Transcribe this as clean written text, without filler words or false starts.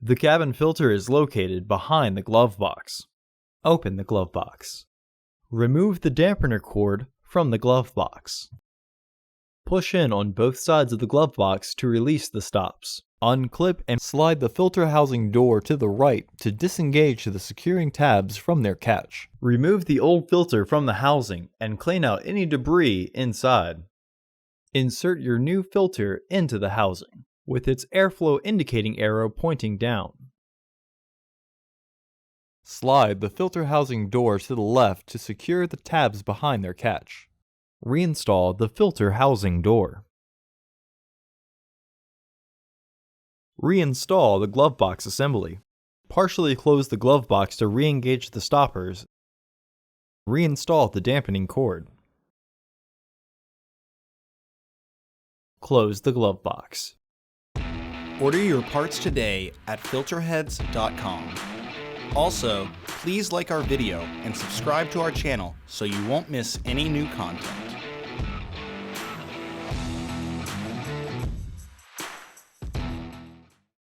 The cabin filter is located behind the glove box. Open the glove box. Remove the dampener cord from the glove box. Push in on both sides of the glove box to release the stops. Unclip and slide the filter housing door to the right to disengage the securing tabs from their catch. Remove the old filter from the housing and clean out any debris inside. Insert your new filter into the housing, with its airflow indicating arrow pointing down. Slide the filter housing door to the left to secure the tabs behind their catch. Reinstall the filter housing door. Reinstall the glove box assembly. Partially close the glove box to re-engage the stoppers. Reinstall the dampening cord. Close the glove box. Order your parts today at filterheads.com. Also, please like our video and subscribe to our channel so you won't miss any new content.